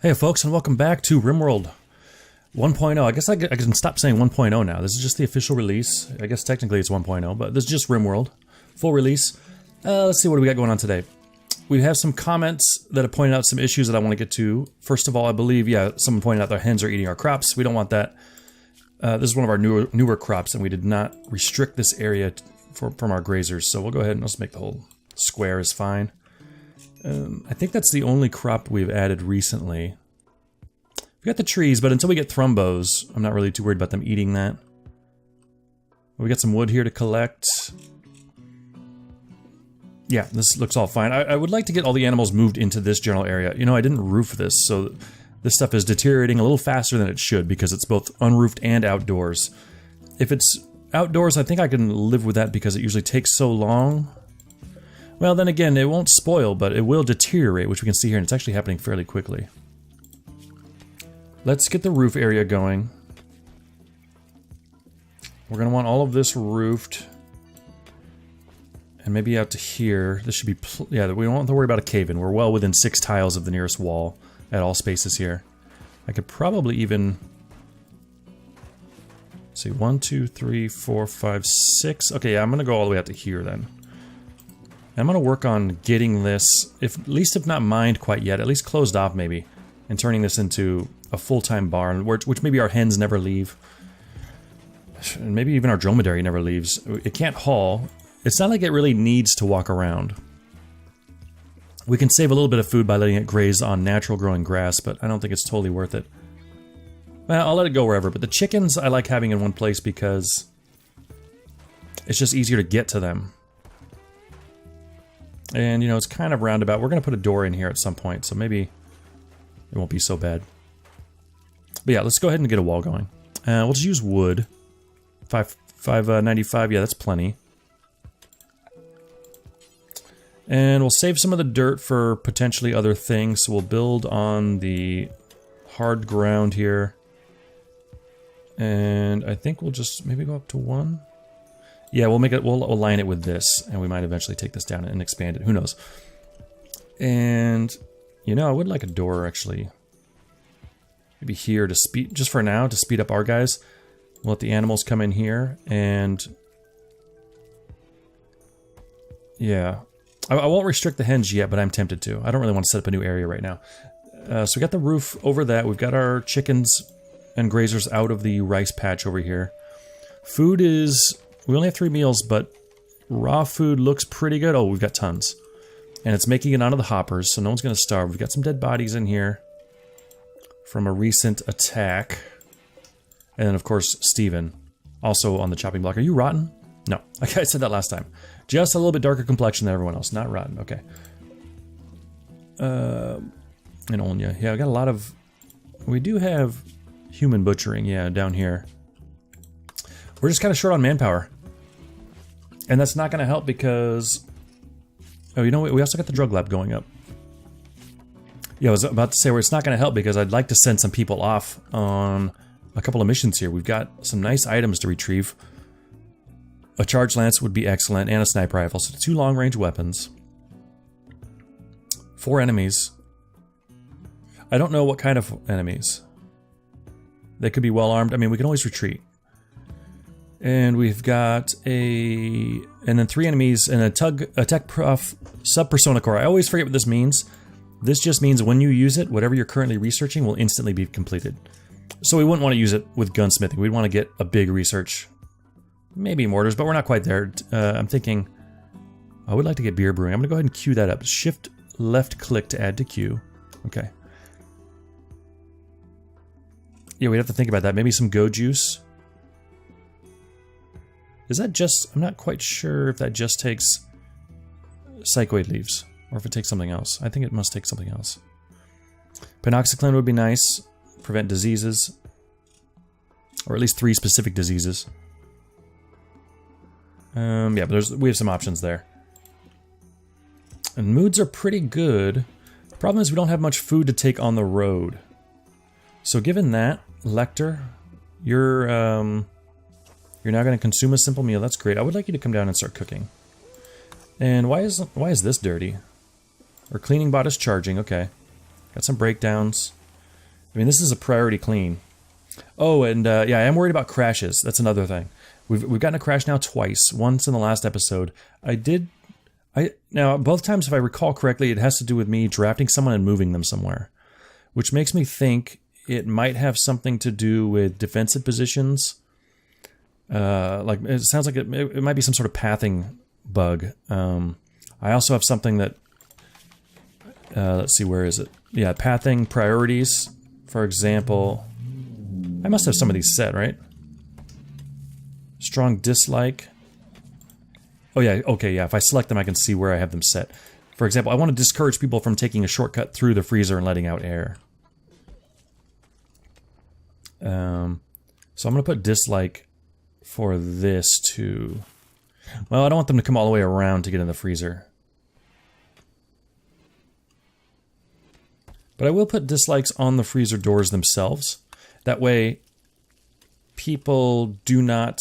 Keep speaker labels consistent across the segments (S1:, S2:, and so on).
S1: Hey folks, and welcome back to Rimworld 1.0. I guess I can stop saying 1.0 now. This is just the official release. I guess technically it's 1.0, but this is just Rimworld. Full release. Let's see what we got going on today. We have some comments that have pointed out some issues that I want to get to. First of all, I believe, someone pointed out their hens are eating our crops. We don't want that. This is one of our newer crops, and we did not restrict this area from our grazers. So we'll go ahead and let's make the whole square is fine. I think that's the only crop we've added recently. We got the trees, but until we get thrumbos, I'm not really too worried about them eating that. We got some wood here to collect. Yeah, this looks all fine. I would like to get all the animals moved into this general area. You know, I didn't roof this, so this stuff is deteriorating a little faster than it should because it's both unroofed and outdoors. If it's outdoors, I think I can live with that because it usually takes so long. Well, then again, it won't spoil, but it will deteriorate, which we can see here, and it's actually happening fairly quickly. Let's get the roof area going. We're going to want all of this roofed. And maybe out to here. This should be... yeah, we don't have to worry about a cave-in. We're well within 6 tiles of the nearest wall at all spaces here. I could probably even... let's see, 1, 2, 3, 4, 5, 6. Okay, yeah, I'm going to go all the way out to here then. I'm going to work on getting this, at least if not mined quite yet, at least closed off maybe, and turning this into a full-time barn, which maybe our hens never leave. And maybe even our dromedary never leaves. It can't haul. It's not like it really needs to walk around. We can save a little bit of food by letting it graze on natural growing grass, but I don't think it's totally worth it. Well, I'll let it go wherever, but the chickens I like having in one place because it's just easier to get to them. And, you know, it's kind of roundabout. We're going to put a door in here at some point, so maybe it won't be so bad. But yeah, let's go ahead and get a wall going. We'll just use wood. 595, yeah, that's plenty. And we'll save some of the dirt for potentially other things. So we'll build on the hard ground here. And I think we'll just maybe go up to 1. Yeah, we'll make it. We'll align it with this, and we might eventually take this down and expand it. Who knows? And you know, I would like a door actually. Maybe here to speed, just for now, to speed up our guys. We'll let the animals come in here, and yeah, I won't restrict the hens yet, but I'm tempted to. I don't really want to set up a new area right now. So we got the roof over that. We've got our chickens and grazers out of the rice patch over here. Food is. We only have 3 meals, but raw food looks pretty good. Oh, we've got tons. And it's making it onto the hoppers, so no one's going to starve. We've got some dead bodies in here from a recent attack. And then, of course, Steven, also on the chopping block. Are you rotten? No. Okay, I said that last time. Just a little bit darker complexion than everyone else. Not rotten. Okay. And Olnya. Yeah, we got a lot of... we do have human butchering, yeah, down here. We're just kind of short on manpower. And that's not going to help because... oh, you know what? We also got the drug lab going up. Yeah, I was about to say where it's not going to help because I'd like to send some people off on a couple of missions here. We've got some nice items to retrieve. A charge lance would be excellent, and a sniper rifle. So 2 long-range weapons. 4 enemies. I don't know what kind of enemies. They could be well-armed. I mean, we can always retreat. And we've got and then 3 enemies and a tech prof sub-persona core. I always forget what this means. This just means when you use it, whatever you're currently researching will instantly be completed. So we wouldn't want to use it with gunsmithing. We'd want to get a big research. Maybe mortars, but we're not quite there. I'm thinking, I would like to get beer brewing. I'm going to go ahead and queue that up. Shift left click to add to queue. Okay. Yeah, we'd have to think about that. Maybe some go juice. Is that just... I'm not quite sure if that just takes psychoid leaves, or if it takes something else. I think it must take something else. Penoxycline would be nice. Prevent diseases. Or at least 3 specific diseases. Yeah, but we have some options there. And moods are pretty good. The problem is we don't have much food to take on the road. So given that, Lecter, you're now going to consume a simple meal. That's great. I would like you to come down and start cooking. And why is this dirty? Or cleaning bot is charging. Okay. Got some breakdowns. I mean, this is a priority clean. Oh, and yeah, I am worried about crashes. That's another thing. We've gotten a crash now twice. Once in the last episode. Now, both times, if I recall correctly, it has to do with me drafting someone and moving them somewhere. Which makes me think it might have something to do with defensive positions. Like, it sounds like it might be some sort of pathing bug. I also have something that... let's see, where is it? Yeah, pathing priorities. For example... I must have some of these set, right? Strong dislike. Oh yeah, okay, yeah. If I select them, I can see where I have them set. For example, I want to discourage people from taking a shortcut through the freezer and letting out air. So I'm going to put dislike for this too. Well, I don't want them to come all the way around to get in the freezer. But I will put dislikes on the freezer doors themselves. That way, people do not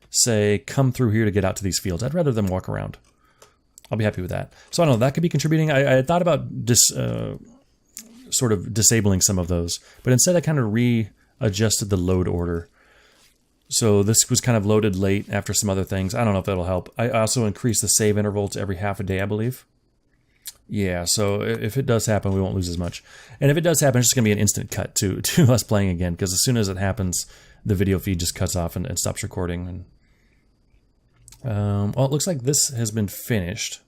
S1: say, come through here to get out to these fields. I'd rather them walk around. I'll be happy with that. So I don't know, that could be contributing. I had thought about sort of disabling some of those, but instead I kind of readjusted the load order. So this was kind of loaded late after some other things. I don't know if that'll help. I also increased the save interval to every half a day, I believe. Yeah, so if it does happen, we won't lose as much. And if it does happen, it's just going to be an instant cut to us playing again, because as soon as it happens, the video feed just cuts off and stops recording. And, well, it looks like this has been finished.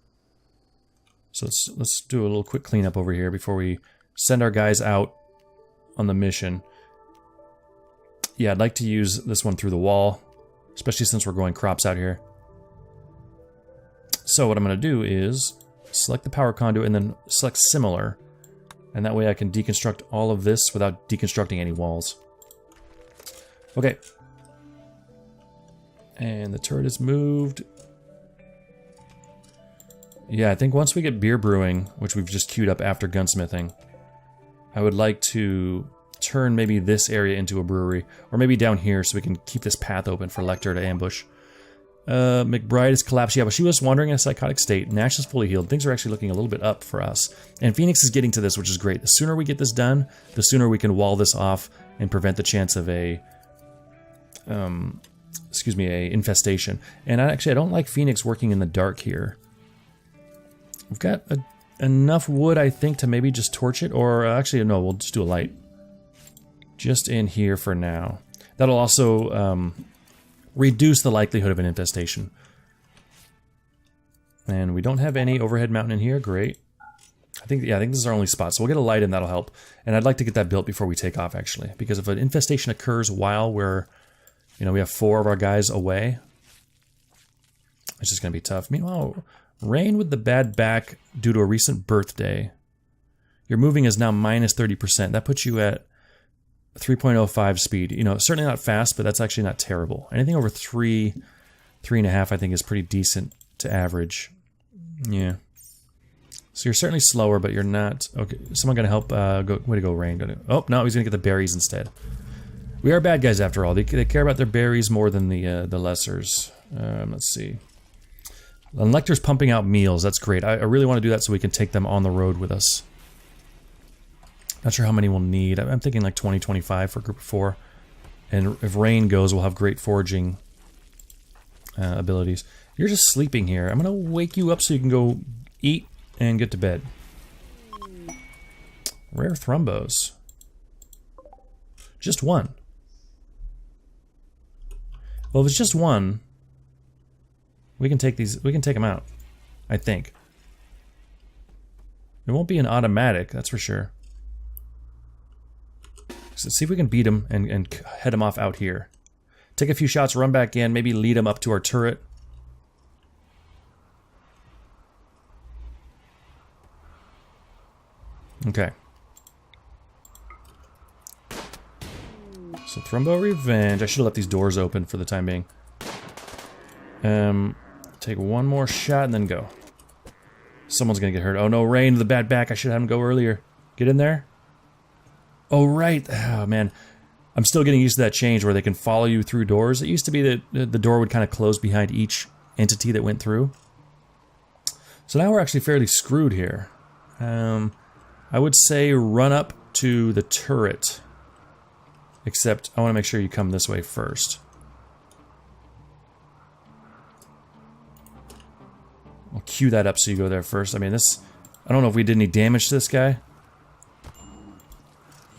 S1: So let's do a little quick cleanup over here before we send our guys out on the mission. Yeah, I'd like to use this one through the wall, especially since we're growing crops out here. So what I'm going to do is select the power conduit and then select similar. And that way I can deconstruct all of this without deconstructing any walls. Okay. And the turret is moved. Yeah, I think once we get beer brewing, which we've just queued up after gunsmithing, I would like to turn maybe this area into a brewery. Or maybe down here so we can keep this path open for Lecter to ambush. McBride is collapsed. Yeah, but she was wandering in a psychotic state. Nash is fully healed. Things are actually looking a little bit up for us. And Phoenix is getting to this, which is great. The sooner we get this done, the sooner we can wall this off and prevent the chance of a... a infestation. And I don't like Phoenix working in the dark here. We've got enough wood, I think, to maybe just torch it. Or actually, no, we'll just do a light. Just in here for now. That'll also... reduce the likelihood of an infestation. And we don't have any overhead mountain in here. Great. I think this is our only spot. So we'll get a light and that'll help. And I'd like to get that built before we take off, actually. Because if an infestation occurs while we're, we have 4 of our guys away, it's just going to be tough. Meanwhile, Rain with the bad back due to a recent birthday. Your moving is now minus 30%. That puts you at 3.05 speed. Certainly not fast, but that's actually not terrible. Anything over 3.5, I think is pretty decent to average. Yeah. So you're certainly slower, but you're not... Okay, someone gonna help, way to go, Rain. Oh, no, he's gonna get the berries instead. We are bad guys after all. They care about their berries more than the lessers. Let's see. And Lecter's pumping out meals. That's great. I really want to do that so we can take them on the road with us. Not sure how many we'll need. I'm thinking like 20, 25 for group of 4. And if Rain goes, we'll have great foraging abilities. You're just sleeping here. I'm going to wake you up so you can go eat and get to bed. Rare thrumbos. Just one. Well, if it's just one, we can take them out, I think. It won't be an automatic, that's for sure. So let's see if we can beat him and head him off out here. Take a few shots, run back in, maybe lead him up to our turret. Okay. So Thrumbo Revenge. I should have left these doors open for the time being. Take one more shot and then go. Someone's gonna get hurt. Oh no, Rain, the bad back. I should have him go earlier. Get in there. Oh, right. Oh, man. I'm still getting used to that change where they can follow you through doors. It used to be that the door would kind of close behind each entity that went through. So now we're actually fairly screwed here. I would say run up to the turret. Except, I want to make sure you come this way first. I'll cue that up so you go there first. I mean, this... I don't know if we did any damage to this guy.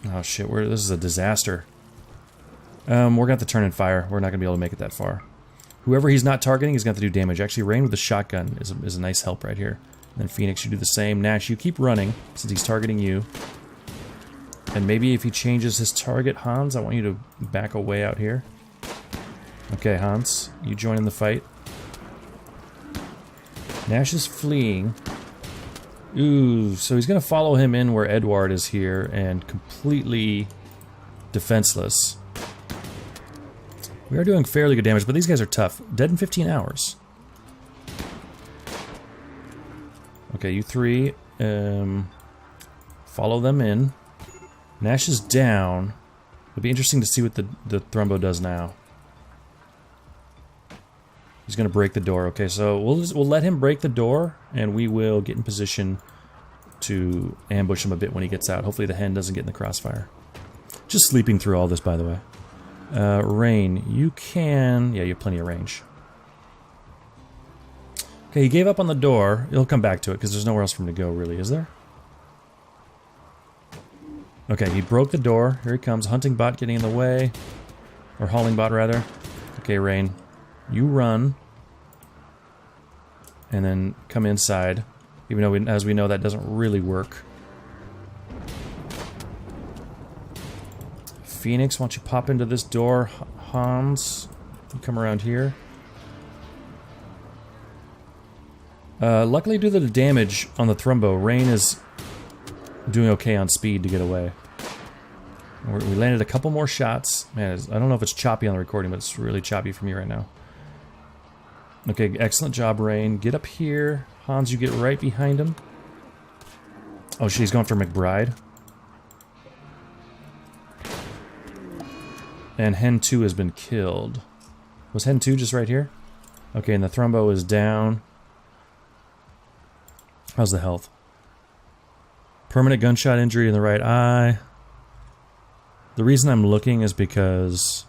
S1: Oh shit, this is a disaster. We're gonna have to turn and fire. We're not gonna be able to make it that far. Whoever he's not targeting is gonna have to do damage. Actually, Rain with the shotgun is a nice help right here. And then Phoenix, you do the same. Nash, you keep running since he's targeting you. And maybe if he changes his target, Hans, I want you to back away out here. Okay, Hans, you join in the fight. Nash is fleeing. Ooh, so he's gonna follow him in where Edward is here and completely defenseless. We are doing fairly good damage, but these guys are tough. Dead in 15 hours. Okay, you three, follow them in. Nash is down. It'll be interesting to see what the thrumbo does now. He's gonna break the door. Okay, so we'll let him break the door, and we will get in position to ambush him a bit when he gets out. Hopefully the hen doesn't get in the crossfire. Just sleeping through all this, by the way. Rain, you can... Yeah, you have plenty of range. Okay, he gave up on the door. He'll come back to it, because there's nowhere else for him to go, really, is there? Okay, he broke the door. Here he comes. Hunting bot getting in the way. Or hauling bot, rather. Okay, Rain. You run. And then come inside. Even though, as we know, that doesn't really work. Phoenix, why don't you pop into this door? Hans, you come around here. Luckily, due to the damage on the thrumbo, Rain is doing okay on speed to get away. We landed a couple more shots. Man, I don't know if it's choppy on the recording, but it's really choppy for me right now. Okay, excellent job, Rain. Get up here. Hans, you get right behind him. Oh, she's going for McBride. And Hen 2 has been killed. Was Hen 2 just right here? Okay, and the thrumbo is down. How's the health? Permanent gunshot injury in the right eye. The reason I'm looking is because...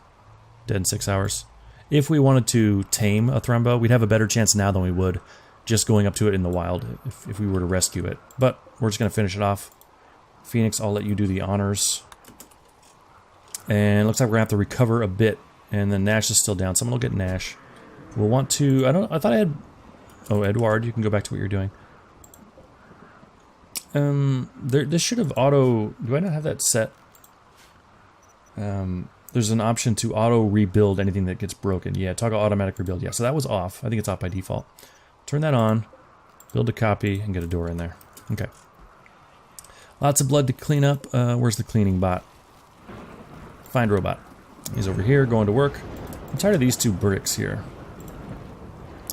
S1: Dead in 6 hours. If we wanted to tame a thrumbo, we'd have a better chance now than we would just going up to it in the wild if we were to rescue it. But we're just going to finish it off. Phoenix, I'll let you do the honors. And looks like we're going to have to recover a bit. And then Nash is still down. Someone will get Nash. We'll want to... I thought I had... Oh, Edward, you can go back to what you're doing. This should have auto... Do I not have that set? There's an option to auto rebuild anything that gets broken. Yeah, toggle automatic rebuild. Yeah, so that was off. I think it's off by default. Turn that on, build a copy, and get a door in there. Okay. Lots of blood to clean up. Where's the cleaning bot? Find robot. He's over here, going to work. I'm tired of these two bricks here.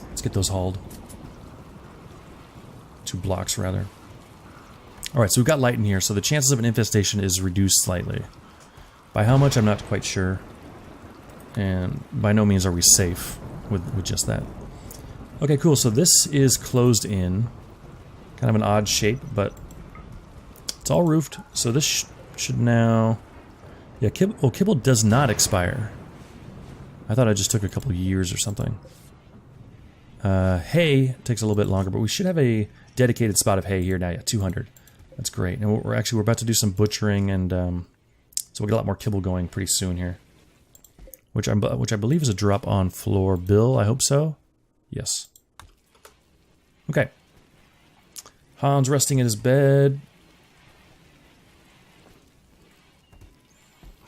S1: Let's get those hauled. 2 blocks, rather. Alright, so we've got light in here, so the chances of an infestation is reduced slightly. By how much, I'm not quite sure. And by no means are we safe with just that. Okay, cool, so this is closed in. Kind of an odd shape, but it's all roofed. So this should now... Yeah, kibble does not expire. I thought I just took a couple years or something. Hay takes a little bit longer, but we should have a dedicated spot of hay here now. Yeah, 200. That's great. And we're about to do some butchering, and so we'll get a lot more kibble going pretty soon here. Which I believe is a drop on floor bill. I hope so. Yes. Okay. Hans resting in his bed.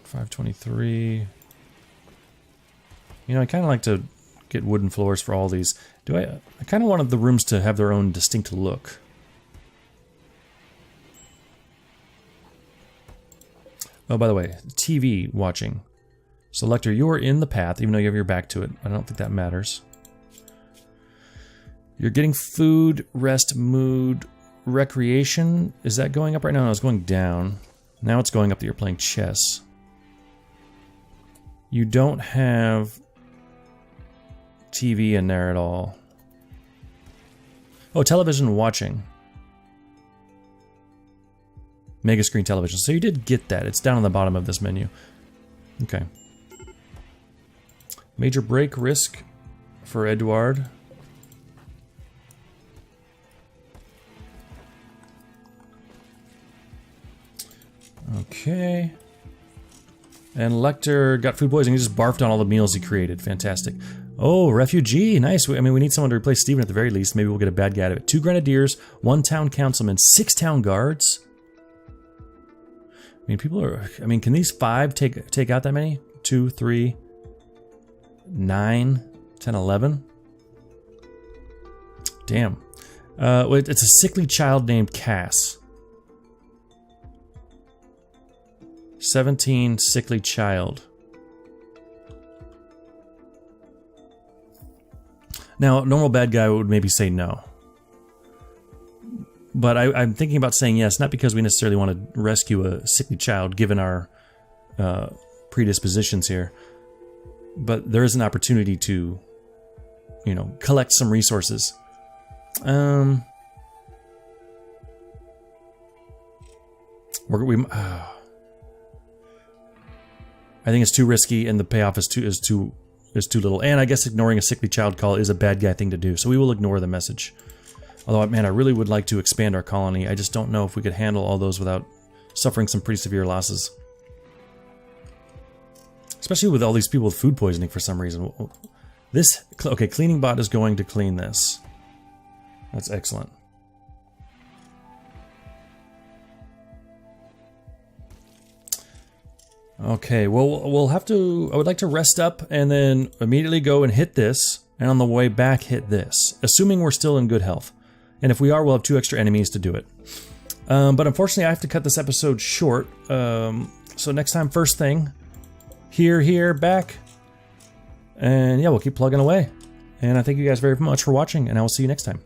S1: 523. You know, I kind of like to get wooden floors for all these. I kind of wanted the rooms to have their own distinct look. Oh, by the way, TV watching. Selector, you are in the path, even though you have your back to it. I don't think that matters. You're getting food, rest, mood, recreation. Is that going up right now? No, it's going down. Now it's going up that you're playing chess. You don't have TV in there at all. Oh, television watching. Mega screen television. So you did get that. It's down on the bottom of this menu. Okay. Major break risk for Edward. Okay. And Lecter got food poisoning. He just barfed on all the meals he created. Fantastic. Oh, refugee. Nice. I mean, we need someone to replace Steven at the very least. Maybe we'll get a bad guy out of it. 2 grenadiers, 1 town councilman, 6 town guards. I mean, people are... I mean, can these 5 take out that many? 2, 3, 9, 10, 11? Damn. It's a sickly child named Cass. 17, sickly child. Now, a normal bad guy would maybe say no. But I'm thinking about saying yes, not because we necessarily want to rescue a sickly child, given our predispositions here. But there is an opportunity to, you know, collect some resources. I think it's too risky, and the payoff is too little. And I guess ignoring a sickly child call is a bad guy thing to do, so we will ignore the message. Although, man, I really would like to expand our colony. I just don't know if we could handle all those without suffering some pretty severe losses. Especially with all these people with food poisoning for some reason. This, okay, cleaning bot is going to clean this. That's excellent. Okay, well, we'll have to... I would like to rest up and then immediately go and hit this, and on the way back hit this, assuming we're still in good health. And if we are, we'll have 2 extra enemies to do it. But unfortunately, I have to cut this episode short. So next time, first thing, here, back. And yeah, we'll keep plugging away. And I thank you guys very much for watching, and I will see you next time.